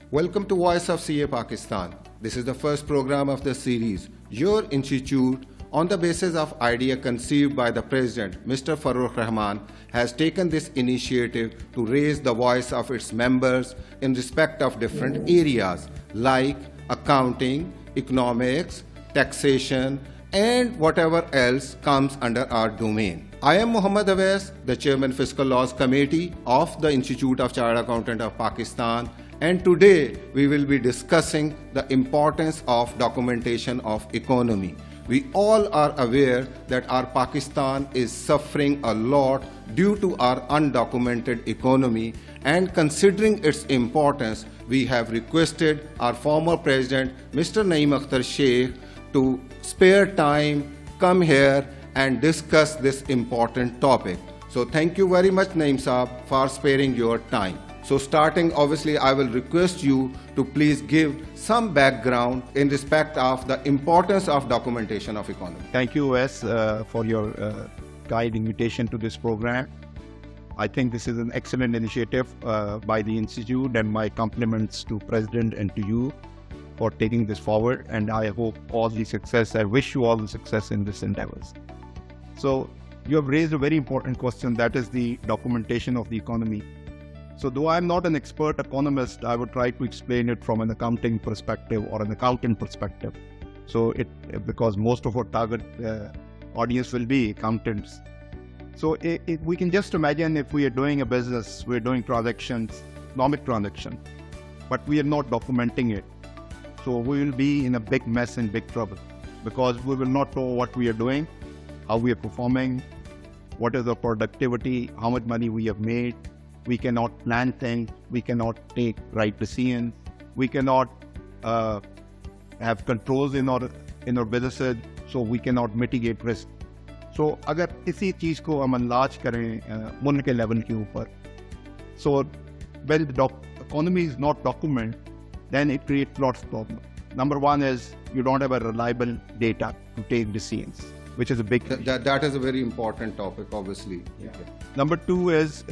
Welcome to Voice of CA Pakistan. This is the first program of the series. Your institute, on the basis of idea conceived by the President, Mr. Farrukh Rahman, has taken this initiative to raise the voice of its members in respect of different areas like accounting, economics, taxation, and whatever else comes under our domain. I am Mohammad Awais, the Chairman Fiscal Laws Committee of the Institute of Chartered Accountants of Pakistan, and today we will be discussing the importance of documentation of economy. We all are aware that our Pakistan is suffering a lot due to our undocumented economy, and considering its importance, we have requested our former President, Mr. Naeem Akhtar Sheikh, to spare time, come here and discuss this important topic. So thank you very much, Naeem Saab, for sparing your time. So starting, obviously, I will request you to please give some background in respect of the importance of documentation of economy. Thank you, Wes, for your kind invitation to this program. I think this is an excellent initiative by the Institute, and my compliments to President and to you for taking this forward. And I hope all the success, I wish you all the success in this endeavors. So you have raised a very important question, that is the documentation of the economy. So though I'm not an expert economist, I would try to explain it from an accounting perspective or an accountant perspective. So because most of our target audience will be accountants. So we can just imagine if we are doing a business, we're doing transactions, economic transactions, but we are not documenting it. So we will be in a big mess and big trouble, because we will not know what we are doing, how we are performing, what is the productivity, how much money we have made. We cannot plan things, we cannot take right decisions, we cannot have controls in our businesses, so we cannot mitigate risk. So अगर इसी चीज़ को हम अंदाज करें मुल्क के level के ऊपर, so when the economy is not documented, then it creates lots of problems. Number one is you don't have a reliable data to take decisions, which is a big that is a very important topic, obviously. Yeah. Number two is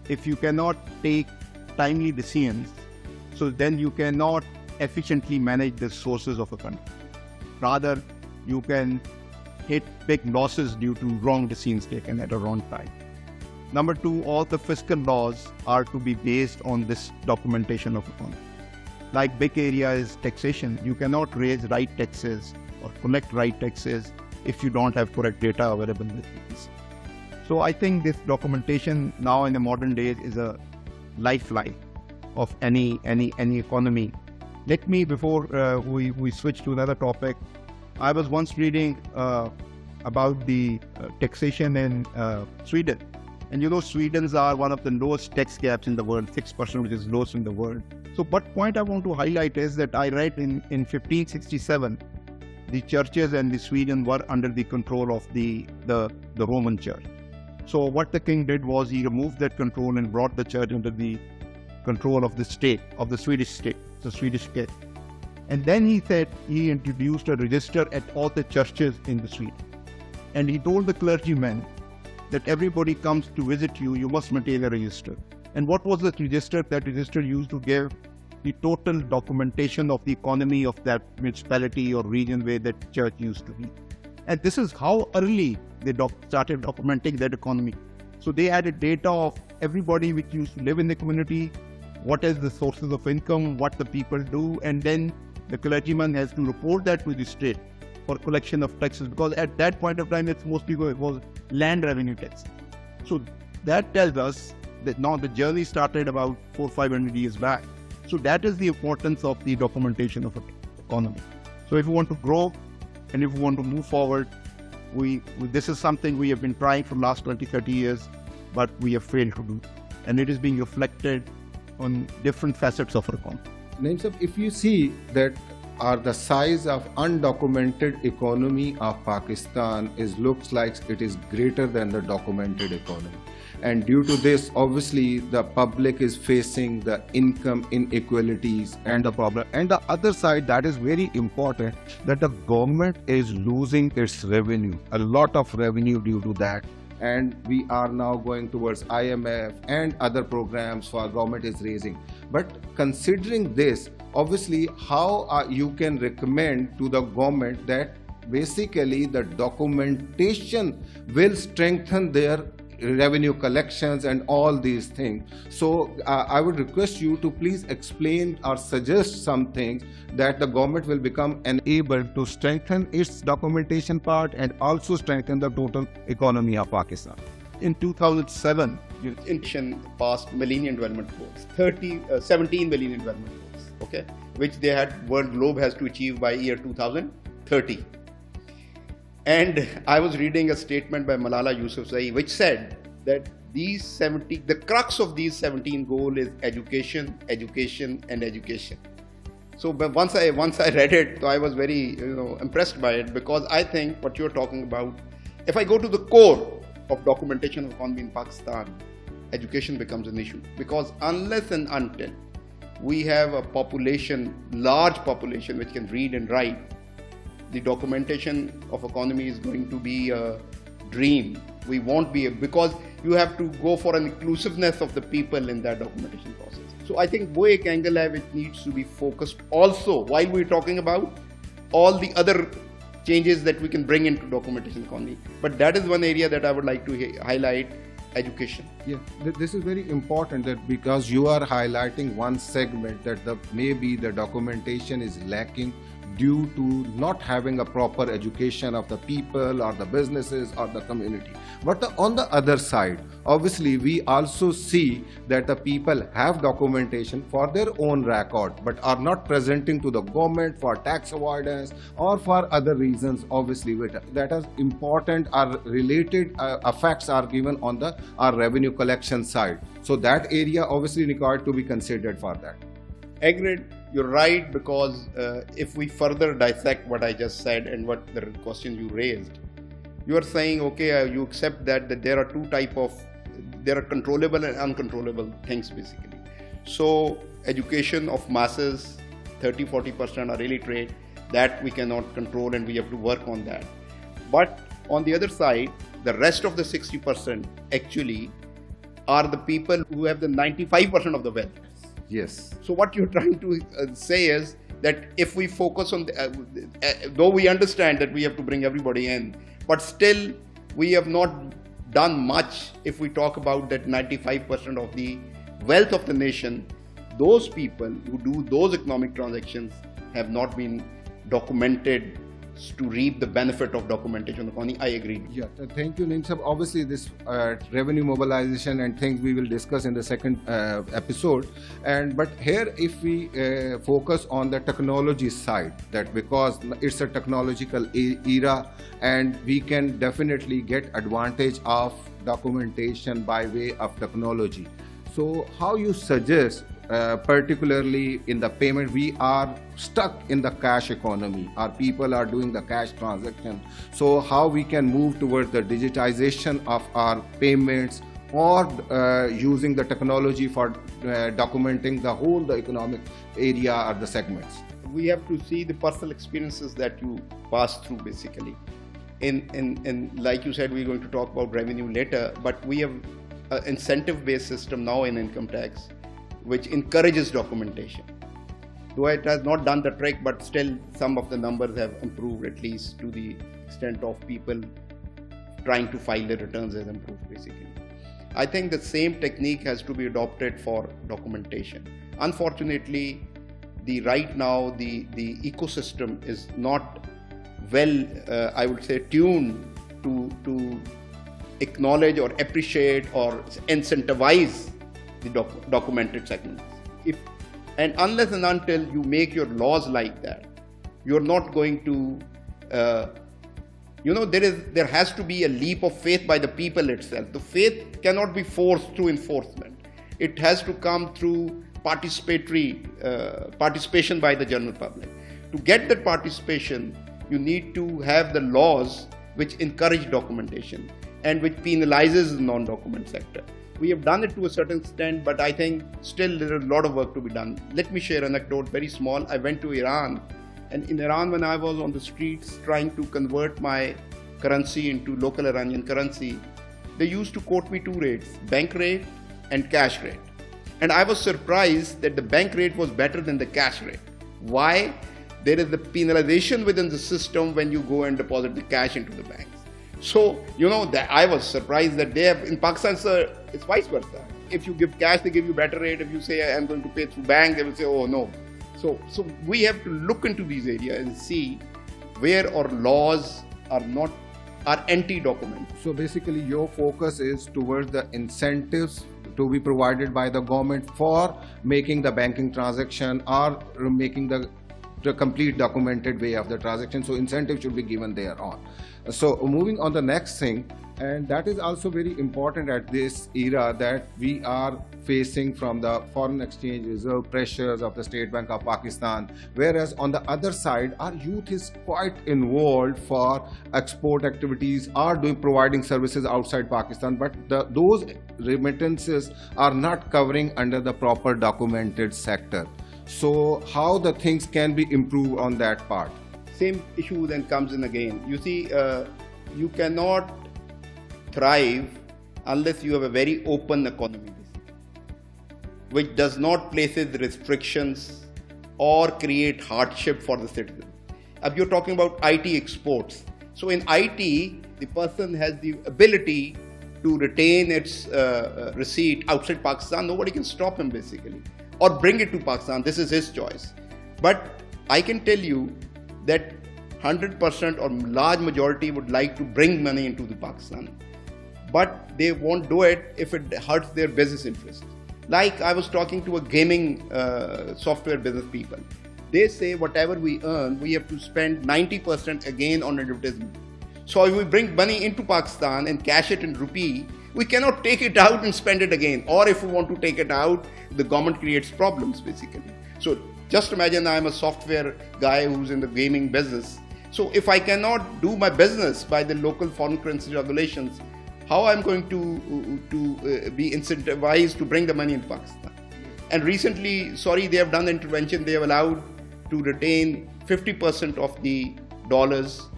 if you cannot take timely decisions, so then you cannot efficiently manage the sources of a country. Rather, you can hit big losses due to wrong decisions taken at a wrong time. Number two, all the fiscal laws are to be based on this documentation of economy. Like big area is taxation. You cannot raise right taxes or collect right taxes if you don't have correct data available with you. So I think this documentation now in the modern days is a lifeline of any economy. Let me, before we switch to another topic, I was once reading about the taxation in Sweden. And you know, Sweden's are one of the lowest tax gaps in the world, 6%, which is lowest in the world. So what point I want to highlight is that I read in 1567, the churches in Sweden were under the control of the Roman Church. So what the king did was he removed that control and brought the church under the control of the state, of the Swedish state, the Swedish state. And then he said he introduced a register at all the churches in the Sweden. And he told the clergymen that everybody comes to visit you, you must maintain a register. And what was the register? That register used to give the total documentation of the economy of that municipality or region where that church used to be. And this is how early they started documenting that economy. So they added data of everybody which used to live in the community, what is the sources of income, what the people do, and then the clergyman has to report that to the state for collection of taxes, because at that point of time it was land revenue tax. So that tells us that now the journey started about 400-500 years back. So that is the importance of the documentation of an economy. So if we want to grow and if we want to move forward, this is something we have been trying for the last 20-30 years, but we have failed to do. And it is being reflected on different facets of our economy. Naeem Saab, if you see that the size of undocumented economy of Pakistan looks like it is greater than the documented economy. And due to this, obviously, the public is facing the income inequalities and the problem. And the other side, that is very important, that the government is losing its revenue, a lot of revenue due to that. and we are now going towards IMF and other programs for government is raising. But considering this, obviously, how you can recommend to the government that basically the documentation will strengthen their revenue collections and all these things. So I would request you to please explain or suggest some things that the government will become able to strengthen its documentation part and also strengthen the total economy of Pakistan. In 2007, Union passed Millennium Development Goals, 17 Millennium Development Goals, okay, which they had, world globe has to achieve by year 2030. And I was reading a statement by Malala Yousafzai which said that the crux of these 17 goals is education, education and education. So but once I read it, so I was very impressed by it, because I think what you're talking about, if I go to the core of documentation of economy in Pakistan, education becomes an issue. Because unless and until we have a large population which can read and write, the documentation of economy is going to be a dream. We won't be, because you have to go for an inclusiveness of the people in that documentation process. So I think 𝐁𝐶𝐤𝐴 which needs to be focused also while we're talking about all the other changes that we can bring into documentation economy. But that is one area that I would like to highlight, education. Yeah, this is very important, that because you are highlighting one segment that maybe the documentation is lacking due to not having a proper education of the people or the businesses or the community. But on the other side, obviously we also see that the people have documentation for their own record but are not presenting to the government for tax avoidance or for other reasons. Obviously that is important, our related effects are given on our revenue collection side. So that area obviously required to be considered for that. Agreed. You're right, because if we further dissect what I just said and what the question you raised, you are saying, okay, you accept that there are two types of, there are controllable and uncontrollable things basically. So education of masses, 30-40% are illiterate, that we cannot control and we have to work on that. But on the other side, the rest of the 60% actually are the people who have the 95% of the wealth. Yes. So what you're trying to say is that if we focus on, though we understand that we have to bring everybody in, but still we have not done much if we talk about that 95% of the wealth of the nation. Those people who do those economic transactions have not been documented to reap the benefit of documentation economy. I agree. Yeah, thank you, Naeem Sahab. Obviously, this revenue mobilization and things we will discuss in the second episode. But here, if we focus on the technology side, that because it's a technological era, and we can definitely get advantage of documentation by way of technology. So, how you suggest? Particularly in the payment, we are stuck in the cash economy. Our people are doing the cash transaction. So how we can move towards the digitization of our payments, or using the technology for documenting the economic area or the segments. We have to see the personal experiences that you pass through basically. In like you said, we're going to talk about revenue later, but we have an incentive-based system now in income tax, which encourages documentation. Though it has not done the trick, but still some of the numbers have improved, at least to the extent of people trying to file their returns has improved basically. I think the same technique has to be adopted for documentation. Unfortunately, right now the ecosystem is not well, I would say, tuned to acknowledge or appreciate or incentivize the documented segments. And unless and until you make your laws like that, you're not going to, there has to be a leap of faith by the people itself. The faith cannot be forced through enforcement. It has to come through participation by the general public. To get that participation, you need to have the laws which encourage documentation and which penalizes the non-document sector. We have done it to a certain extent, but I think still there is a lot of work to be done. Let me share an anecdote, very small. I went to Iran, and in Iran, when I was on the streets trying to convert my currency into local Iranian currency, they used to quote me two rates, bank rate and cash rate. And I was surprised that the bank rate was better than the cash rate. Why? There is the penalization within the system when you go and deposit the cash into the banks. So, that I was surprised that they have, in Pakistan, sir, it's vice versa. If you give cash, they give you better rate. If you say, I'm going to pay through bank, they will say, oh, no. So we have to look into these areas and see where our laws are anti-document. So basically your focus is towards the incentives to be provided by the government for making the banking transaction or making the complete documented way of the transaction. So incentive should be given there on. So moving on the next thing, and that is also very important at this era that we are facing from the foreign exchange reserve pressures of the State Bank of Pakistan, whereas on the other side our youth is quite involved for export activities or providing services outside Pakistan, but those remittances are not covering under the proper documented sector. So how the things can be improved on that part? Same issue then comes in again. You see, you cannot thrive unless you have a very open economy, which does not place restrictions or create hardship for the citizen. If you're talking about IT exports, so in IT, the person has the ability to retain its receipt outside Pakistan. Nobody can stop him basically, or bring it to Pakistan. This is his choice. But I can tell you that 100% or large majority would like to bring money into the Pakistan, but they won't do it if it hurts their business interest. Like I was talking to a gaming software business people. They say whatever we earn, we have to spend 90% again on advertisement. So if we bring money into Pakistan and cash it in rupee, we cannot take it out and spend it again. Or if we want to take it out, the government creates problems basically. So just imagine I'm a software guy who's in the gaming business. So if I cannot do my business by the local foreign currency regulations, how I'm going to be incentivized to bring the money in Pakistan? And recently, they have done intervention. They have allowed to retain 50% of the dollars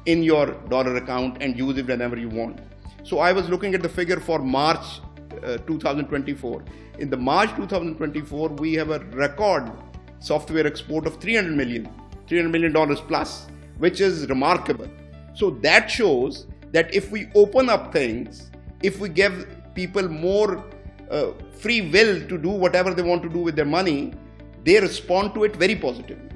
in your dollar account and use it whenever you want. So I was looking at the figure for March 2024. In the March 2024, we have a record software export of $300 million plus, which is remarkable. So that shows that if we open up things, if we give people more free will to do whatever they want to do with their money, they respond to it very positively.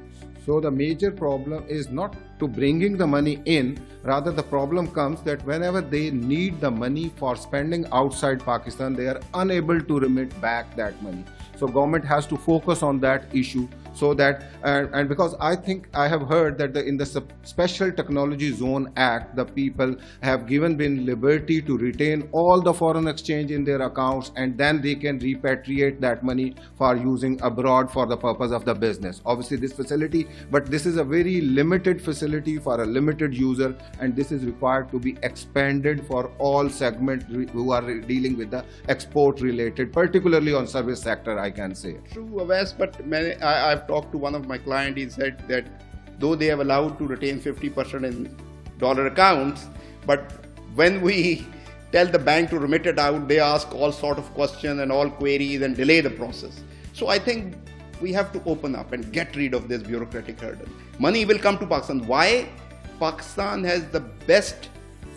So the major problem is not to bringing the money in, rather the problem comes that whenever they need the money for spending outside Pakistan, they are unable to remit back that money. So government has to focus on that issue so that, and because I think I have heard that in the Special Technology Zone Act, the people have been liberty to retain all the foreign exchange in their accounts, and then they can repatriate that money for using abroad for the purpose of the business. Obviously this facility, but this is a very limited facility for a limited user, and this is required to be expanded for all segments who are dealing with the export related, particularly on service sector, I can say. True, Awais, but I've talked to one of my clients. He said that though they have allowed to retain 50% in dollar accounts, but when we tell the bank to remit it out, they ask all sort of questions and all queries and delay the process. So I think we have to open up and get rid of this bureaucratic hurdle. Money will come to Pakistan. Why? Pakistan has the best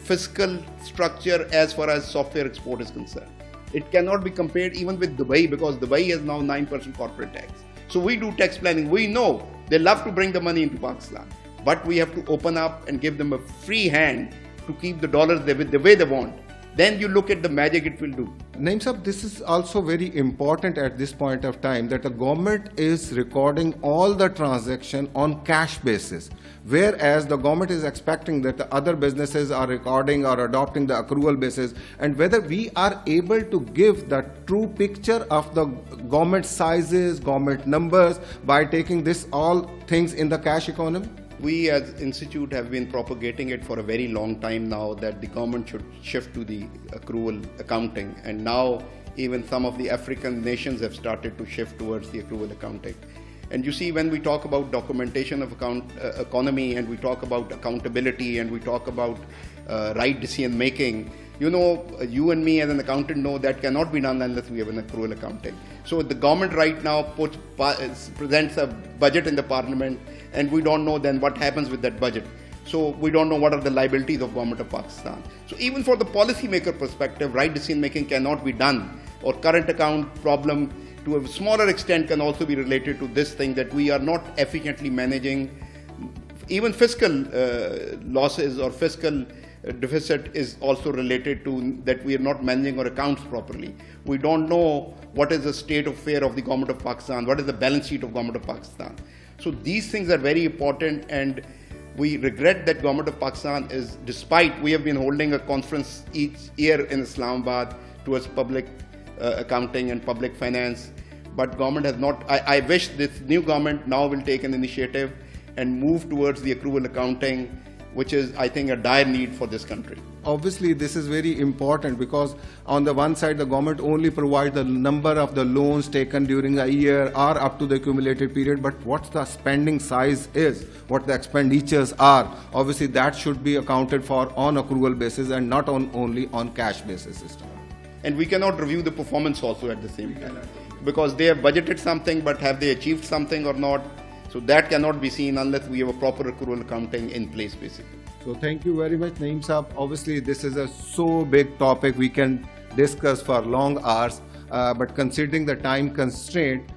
fiscal structure as far as software export is concerned. It cannot be compared even with Dubai, because Dubai has now 9% corporate tax. So we do tax planning. We know they love to bring the money into Pakistan, but we have to open up and give them a free hand to keep the dollars the way they want. Then you look at the magic it will do. Naeem Sahab, this is also very important at this point of time, that the government is recording all the transaction on cash basis, whereas the government is expecting that the other businesses are recording or adopting the accrual basis, and whether we are able to give the true picture of the government sizes, government numbers by taking this all things in the cash economy. We as Institute have been propagating it for a very long time now, that the government should shift to the accrual accounting, and now even some of the African nations have started to shift towards the accrual accounting. And you see, when we talk about documentation of economy, and we talk about accountability, and we talk about right decision making, You know, you and me as an accountant know that cannot be done unless we have an accrual accounting. So the government right now presents a budget in the parliament, and we don't know then what happens with that budget. So we don't know what are the liabilities of government of Pakistan. So even for the policymaker perspective, right decision making cannot be done, or current account problem to a smaller extent can also be related to this thing that we are not efficiently managing. Even fiscal losses or fiscal deficit is also related to that we are not managing our accounts properly. We don't know what is the state of affairs of the government of Pakistan, what is the balance sheet of government of Pakistan. So these things are very important, and we regret that government of Pakistan is, despite we have been holding a conference each year in Islamabad towards public accounting and public finance, but government has not. I wish this new government now will take an initiative and move towards the accrual accounting, which is, I think, a dire need for this country. Obviously, this is very important because on the one side, the government only provides the number of the loans taken during a year or up to the accumulated period, but what the spending size is, what the expenditures are, obviously that should be accounted for on accrual basis and not only on cash basis system. And we cannot review the performance also at the same time, because they have budgeted something, but have they achieved something or not? So that cannot be seen unless we have a proper accrual accounting in place, basically. So thank you very much, Naeem Saab. Obviously, this is a so big topic we can discuss for long hours, but considering the time constraint,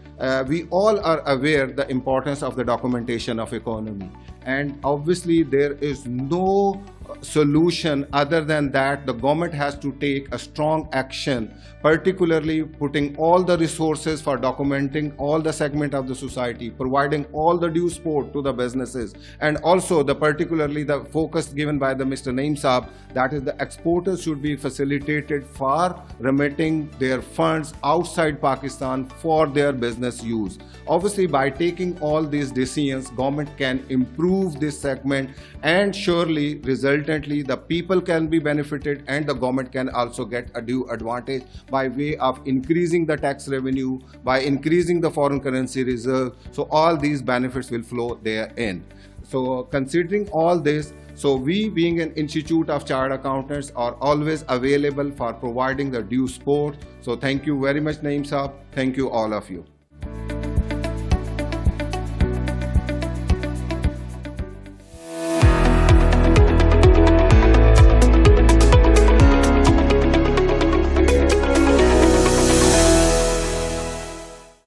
we all are aware the importance of the documentation of economy. And obviously, there is no solution other than that the government has to take a strong action, particularly putting all the resources for documenting all the segment of the society, providing all the due support to the businesses, and also particularly the focus given by the Mr. Naeem Saab, that is the exporters should be facilitated for remitting their funds outside Pakistan for their business use. Obviously, by taking all these decisions, government can improve this segment, and surely resultantly the people can be benefited and the government can also get a due advantage by way of increasing the tax revenue, by increasing the foreign currency reserve. So all these benefits will flow therein. So considering all this, so we being an Institute of Chartered Accountants are always available for providing the due support. So thank you very much, Naeem Saab. Thank you all of you.